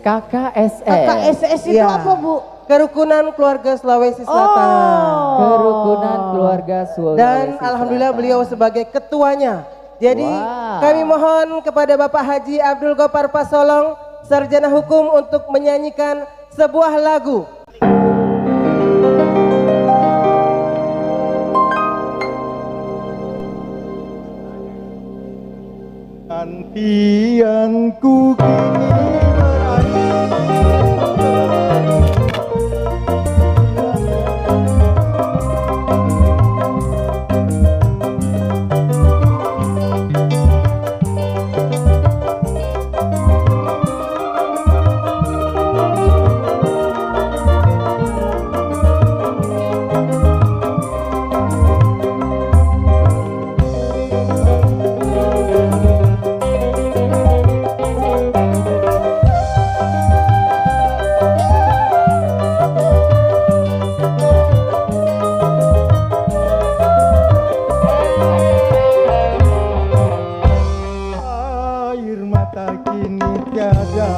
KKSS. KKSS itu Iya. apa, Bu? Kerukunan Keluarga Sulawesi Selatan. Kerukunan Keluarga Sulawesi Dan alhamdulillah Selatan. beliau sebagai ketuanya. Jadi Wow. kami mohon kepada Bapak Haji Abdul Gopar Pasolong, sarjana hukum, untuk menyanyikan sebuah lagu. Antianku kini air mata kini tiada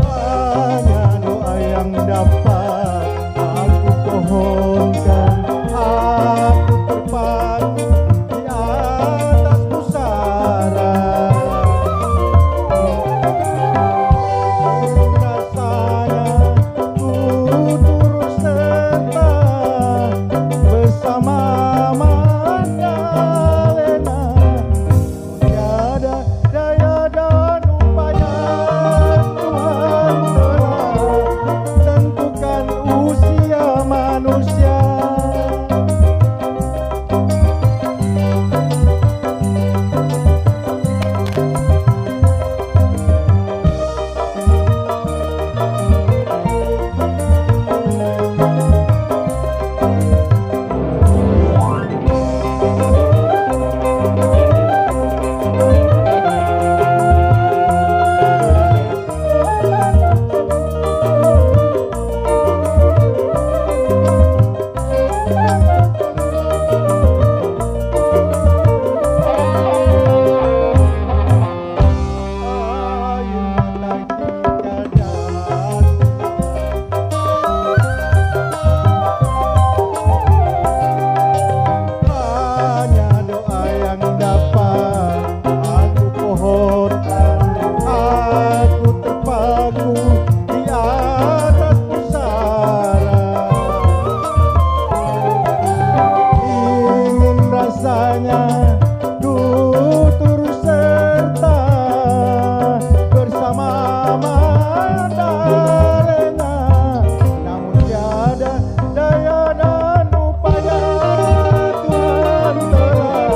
hanya doa yang dapat aku pohonkan. Aku terpaku di atas pusara, rasanya ku turut serta bersama Magdalena. Tiada daya dan upaya, Tuhan telah tentukan usia manusia. Hanya doa yang dapat aku pohonkan. Aku terpaku di atas pusara, ingin rasanya ku turut serta bersama Magdalena. Namun tiada daya dan upaya, Tuhan telah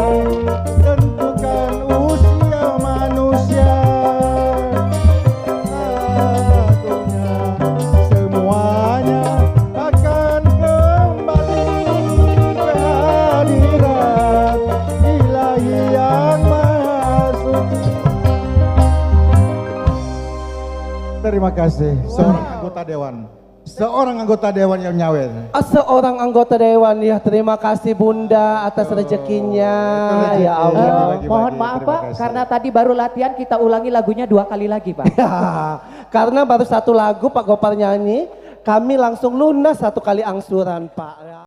tentukan usia manusia. Akhirnya semuanya akan kembali ke hadirat Ilahi yang Maha Suci. Terima kasih seorang anggota dewan. Seorang anggota dewan yang nyawet. Seorang anggota dewan, ya terima kasih Bunda atas rezekinya. rezeki. Ya Allah. Bagi-bagi, Mohon maaf terima Pak, kasih. karena tadi baru latihan kita ulangi lagunya 2 kali lagi Pak. Ya, karena baru satu lagu Pak Gopar nyanyi, kami langsung lunas 1 kali angsuran Pak.